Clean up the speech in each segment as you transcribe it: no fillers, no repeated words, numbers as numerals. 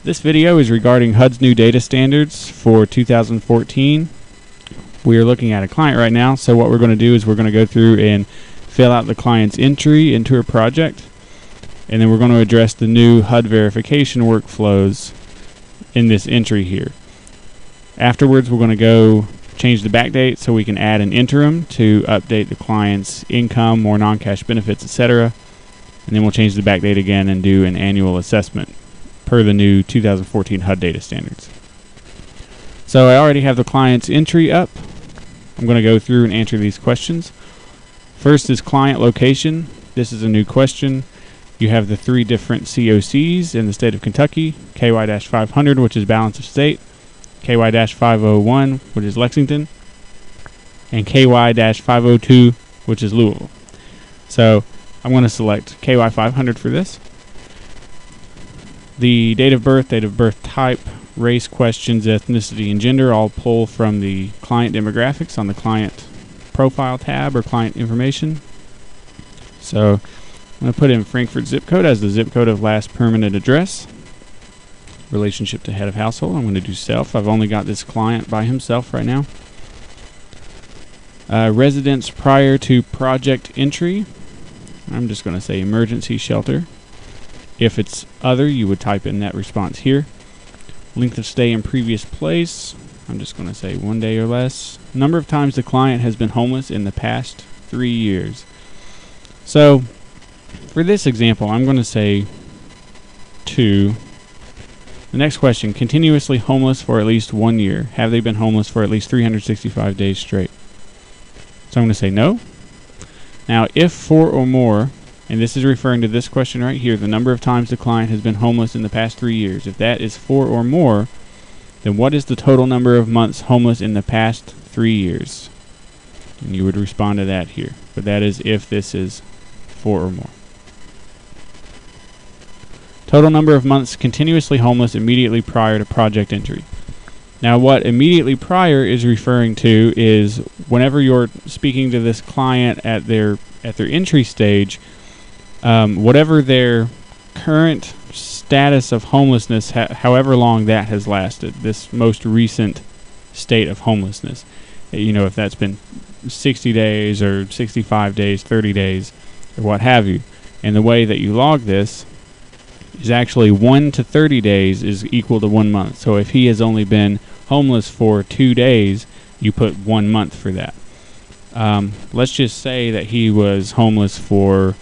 This video is regarding HUD's new data standards for 2014. We are looking at a client right now, so what we're going to do is we're going to go through and fill out the client's entry into a project, and then we're going to address the new HUD verification workflows in this entry here. Afterwards, we're going to go change the backdate so we can add an interim to update the client's income or non-cash benefits, etc. And then we'll change the backdate again and do an annual assessment per the new 2014 HUD data standards. So I already have the client's entry up. I'm going to go through and answer these questions. First is client location. This is a new question. You have the three different COCs in the state of Kentucky: KY-500, which is balance of state; KY-501, which is Lexington; and KY-502, which is Louisville. So I'm going to select KY-500 for this. The date of birth type, race questions, ethnicity, and gender all pull from the client demographics on the client profile tab or client information. So I'm going to put in Frankfurt zip code as the zip code of last permanent address. Relationship to head of household, I'm going to do self. I've only got this client by himself right now. Residence prior to project entry, I'm just going to say emergency shelter. If it's other, you would type in that response here. Length of stay in previous place, I'm just going to say 1 day or less. Number of times the client has been homeless in the past 3 years. So for this example, I'm going to say 2. The next question, continuously homeless for at least 1 year. Have they been homeless for at least 365 days straight? So I'm going to say no. Now, if 4 or more, and this is referring to this question right here, the number of times the client has been homeless in the past 3 years. If that is 4 or more, then what is the total number of months homeless in the past 3 years? And you would respond to that here. But that is if this is 4 or more. Total number of months continuously homeless immediately prior to project entry. Now, what immediately prior is referring to is whenever you're speaking to this client at their entry stage, whatever their current status of homelessness, however long that has lasted, this most recent state of homelessness, if that's been 60 days or 65 days, 30 days, or what have you. And the way that you log this is actually 1 to 30 days is equal to 1 month. So if he has only been homeless for 2 days, you put 1 month for that. Let's just say that he was homeless for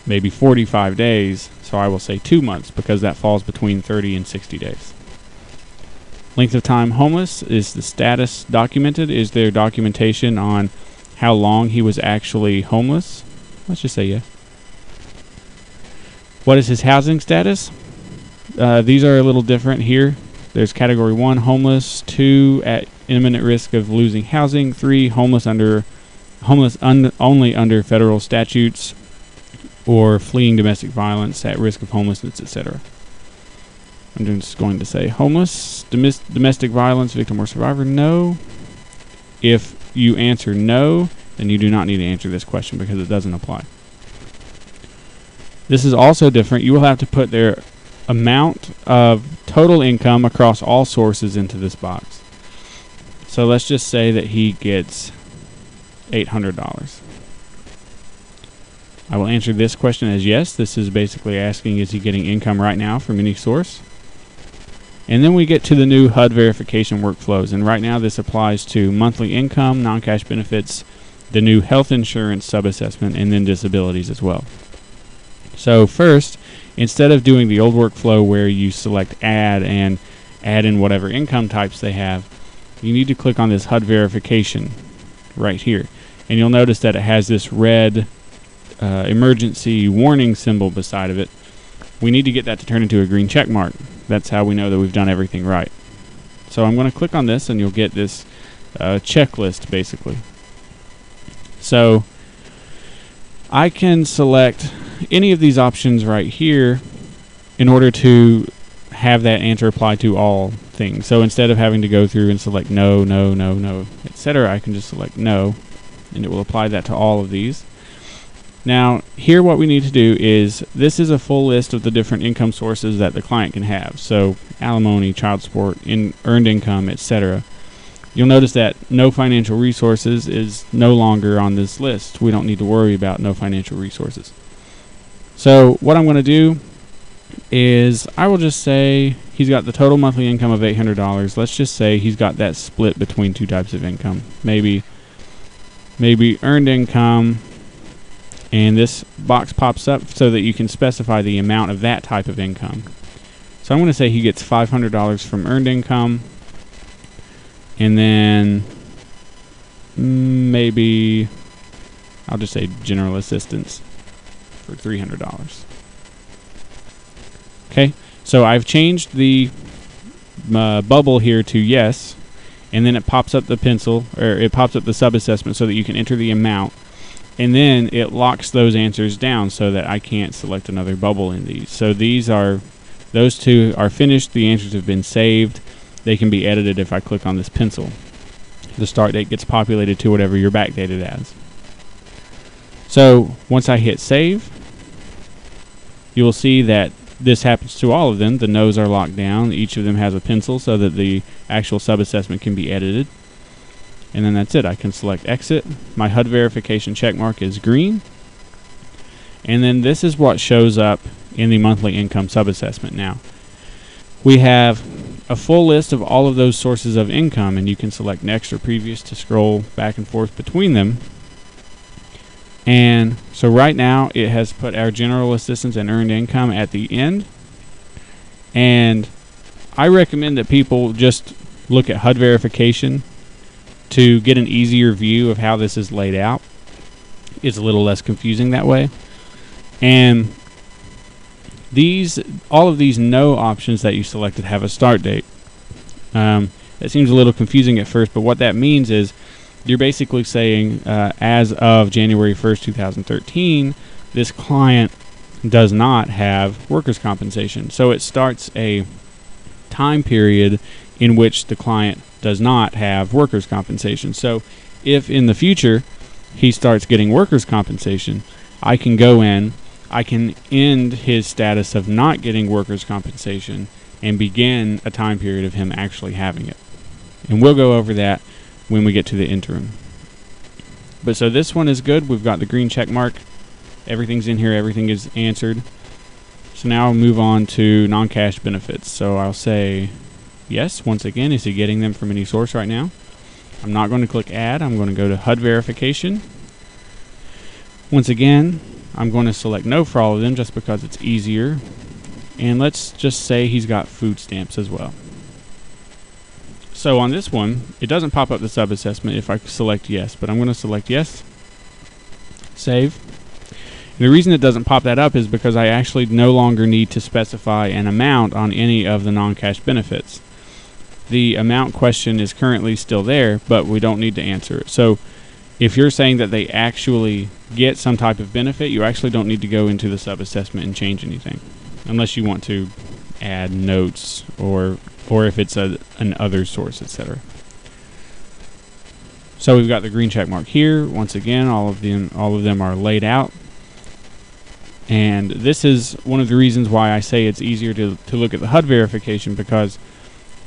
maybe 45 days, so I will say 2 months because that falls between 30 and 60 days. Length of time homeless, is the status documented? Is there documentation on how long he was actually homeless? Let's just say yes. What is his housing status? These are a little different here. There's category 1, homeless; 2, at imminent risk of losing housing; 3, homeless only under federal statutes, or fleeing domestic violence, at risk of homelessness, etc. I'm just going to say homeless, domestic violence, victim or survivor, no. If you answer no, then you do not need to answer this question because it doesn't apply. This is also different. You will have to put their amount of total income across all sources into this box. So let's just say that he gets $800. I will answer this question as yes. This is basically asking, is he getting income right now from any source? And then we get to the new HUD verification workflows. And right now this applies to monthly income, non-cash benefits, the new health insurance sub-assessment, and then disabilities as well. So first, instead of doing the old workflow where you select add and add in whatever income types they have, you need to click on this HUD verification right here. And you'll notice that it has this red emergency warning symbol beside of it. We need to get that to turn into a green check mark. That's how we know that we've done everything right. So I'm going to click on this and you'll get this checklist basically. So I can select any of these options right here in order to have that answer apply to all things. So instead of having to go through and select no, no, no, no, etc., I can just select no, and it will apply that to all of these. Now, here what we need to do is, this is a full list of the different income sources that the client can have. So, alimony, child support, earned income, etc. You'll notice that no financial resources is no longer on this list. We don't need to worry about no financial resources. So, what I'm going to do is, I will just say he's got the total monthly income of $800. Let's just say he's got that split between two types of income. Maybe earned income, and this box pops up so that you can specify the amount of that type of income. So I'm going to say he gets $500 from earned income, and then maybe I'll just say general assistance for $300. Okay, so I've changed the bubble here to yes, and then it pops up the pencil, or it pops up the sub-assessment so that you can enter the amount, and then it locks those answers down so that I can't select another bubble in these. So those two are finished, the answers have been saved, they can be edited if I click on this pencil. The start date gets populated to whatever you're backdated as. So once I hit save, you will see that this happens to all of them. The no's are locked down. Each of them has a pencil so that the actual sub-assessment can be edited. And then that's it. I can select exit. My HUD verification checkmark is green. And then this is what shows up in the monthly income sub-assessment. Now, we have a full list of all of those sources of income, and you can select next or previous to scroll back and forth between them. And so right now it has put our general assistance and earned income at the end. And I recommend that people just look at HUD verification to get an easier view of how this is laid out. It's a little less confusing that way. And all of these no options that you selected have a start date. That seems a little confusing at first, but what that means is you're basically saying as of January 1st, 2013, this client does not have workers' compensation. So it starts a time period in which the client does not have workers' compensation. So if in the future he starts getting workers' compensation, I can go in, I can end his status of not getting workers' compensation and begin a time period of him actually having it. And we'll go over that when we get to the interim. But so this one is good. We've got the green check mark. Everything's in here. Everything is answered. So now I'll move on to non-cash benefits. So I'll say yes. Once again, is he getting them from any source right now? I'm not going to click add. I'm going to go to HUD verification. Once again, I'm going to select no for all of them just because it's easier. And let's just say he's got food stamps as well. So on this one, it doesn't pop up the sub-assessment if I select yes, but I'm going to select yes, save. And the reason it doesn't pop that up is because I actually no longer need to specify an amount on any of the non-cash benefits. The amount question is currently still there, but we don't need to answer it. So if you're saying that they actually get some type of benefit, you actually don't need to go into the sub-assessment and change anything, unless you want to add notes or if it's an other source, etc. So we've got the green check mark here. Once again, all of them are laid out. And this is one of the reasons why I say it's easier to look at the HUD verification, because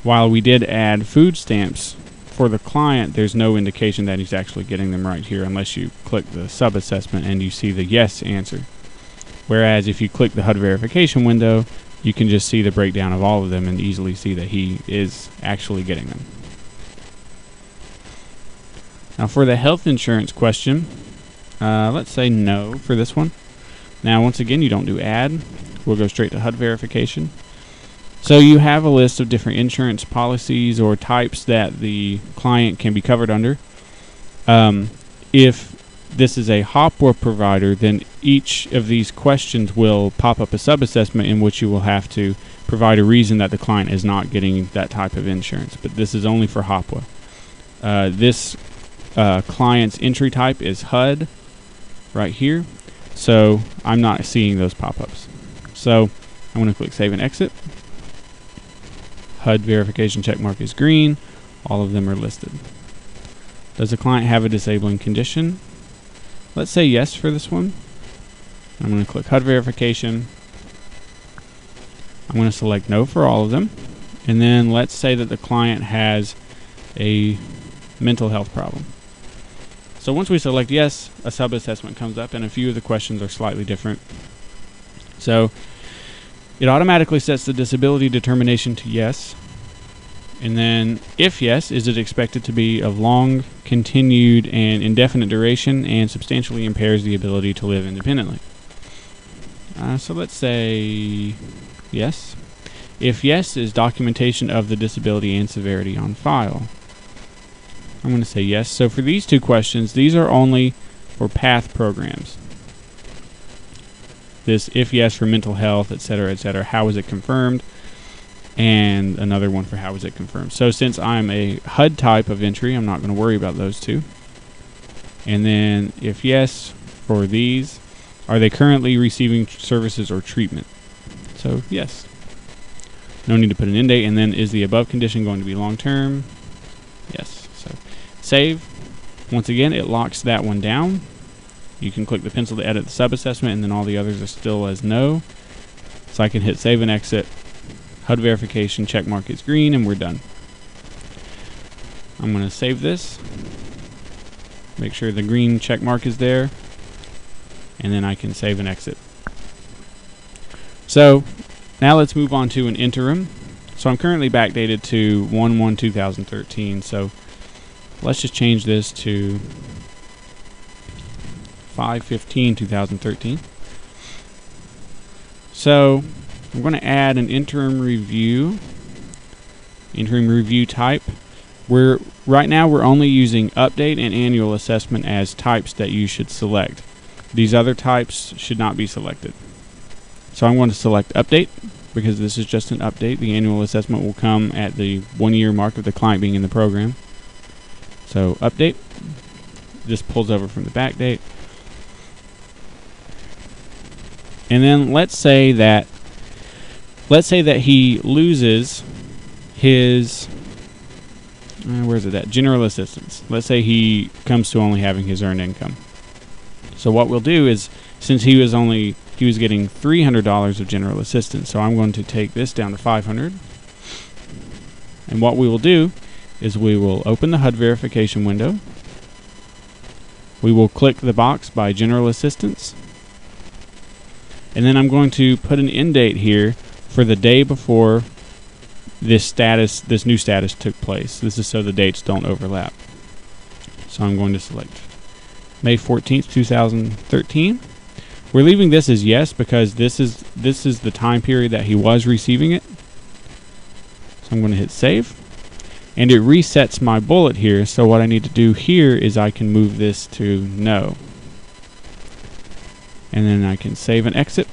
while we did add food stamps for the client, there's no indication that he's actually getting them right here unless you click the sub-assessment and you see the yes answer. Whereas if you click the HUD verification window, you can just see the breakdown of all of them and easily see that he is actually getting them. Now for the health insurance question, let's say no for this one. Now once again, you don't do add. We'll go straight to HUD verification. So you have a list of different insurance policies or types that the client can be covered under. If this is a HOPWA provider, then each of these questions will pop up a sub-assessment in which you will have to provide a reason that the client is not getting that type of insurance. But this is only for HOPWA. This client's entry type is HUD right here. So I'm not seeing those pop-ups. So I'm going to click Save and Exit. HUD verification checkmark is green. All of them are listed. Does the client have a disabling condition? Let's say yes for this one. I'm going to click HUD verification. I'm going to select no for all of them. And then let's say that the client has a mental health problem. So once we select yes, a sub-assessment comes up, and a few of the questions are slightly different. So it automatically sets the disability determination to yes. And then, if yes, is it expected to be of long, continued, and indefinite duration and substantially impairs the ability to live independently? So let's say yes. If yes, is documentation of the disability and severity on file? I'm going to say yes. So for these two questions, these are only for PATH programs. This if yes for mental health, etc., how is it confirmed? And another one for how is it confirmed. So since I'm a HUD type of entry, I'm not going to worry about those two. And then if yes for these, are they currently receiving services or treatment? So yes. No need to put an end date. And then is the above condition going to be long term? Yes. So save. Once again, it locks that one down. You can click the pencil to edit the sub-assessment, and then all the others are still as no. So I can hit save and exit. HUD verification check mark is green, and we're done. I'm going to save this. Make sure the green check mark is there, and then I can save and exit. So now let's move on to an interim. So I'm currently backdated to 1/1/2013. So let's just change this to 5/15/2013. So I'm going to add an interim review type. Right now we're only using update and annual assessment as types that you should select. These other types should not be selected. So I'm going to select update because this is just an update. The annual assessment will come at the 1 year mark of the client being in the program. So update. This pulls over from the back date. And then let's say that he loses his where's it at? General assistance. Let's say he comes to only having his earned income. So what we'll do is, since he was getting $300 of general assistance, so I'm going to take this down to $500. And what we will do is we will open the HUD verification window. We will click the box by general assistance. And then I'm going to put an end date here for the day before this new status took place. This is so the dates don't overlap. So I'm going to select May 14th, 2013. We're leaving this as yes because this is the time period that he was receiving it. So I'm going to hit save. And it resets my bullet here. So what I need to do here is I can move this to no. And then I can save and exit.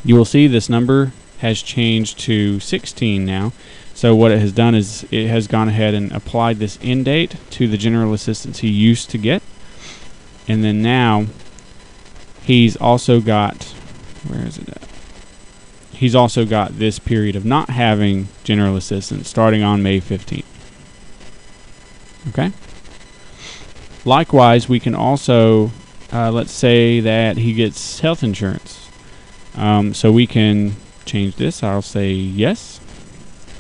You will see this number has changed to 16 now. So what it has done is it has gone ahead and applied this end date to the general assistance he used to get. And then now he's also got, where is it at? He's also got this period of not having general assistance starting on May 15th. Okay? Likewise, we can also, let's say that he gets health insurance. So we can change this. I'll say yes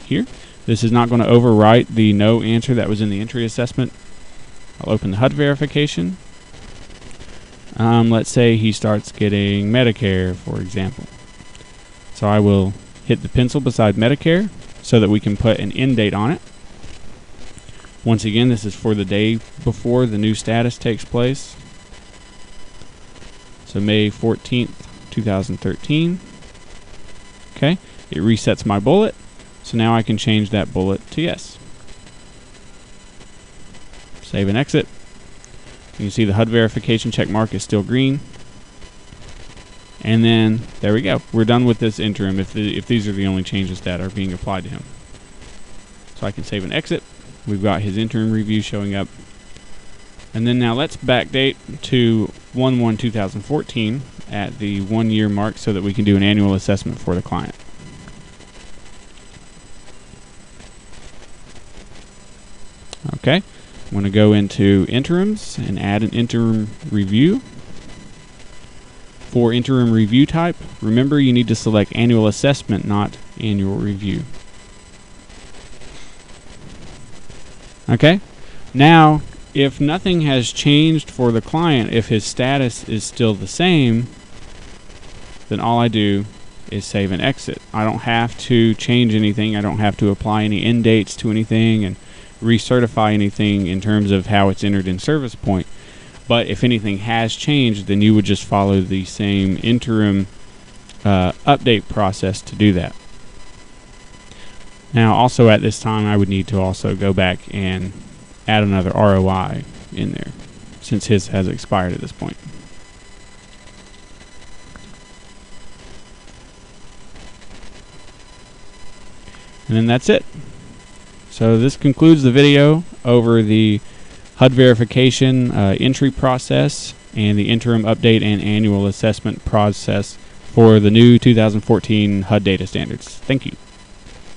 here. This is not going to overwrite the no answer that was in the entry assessment. I'll open the HUD verification. Let's say he starts getting Medicare, for example. So I will hit the pencil beside Medicare so that we can put an end date on it. Once again, this is for the day before the new status takes place. So May 14th, 2013. Okay, it resets my bullet. So now I can change that bullet to yes. Save and exit. You can see the HUD verification check mark is still green. And then, there we go. We're done with this interim if these are the only changes that are being applied to him. So I can save and exit. We've got his interim review showing up. And then now let's backdate to 1/1/2014 at the 1 year mark so that we can do an annual assessment for the client. Okay, I'm going to go into interims and add an interim review For interim review type, remember you need to select annual assessment, not annual review. Okay? Now, if nothing has changed for the client, if his status is still the same, then all I do is save and exit. I don't have to change anything. I don't have to apply any end dates to anything and recertify anything in terms of how it's entered in Service Point. But if anything has changed, then you would just follow the same interim update process to do that. Now, also at this time, I would need to also go back and add another ROI in there, since his has expired at this point. And then that's it. So this concludes the video over the HUD verification entry process and the interim update and annual assessment process for the new 2014 HUD data standards. Thank you.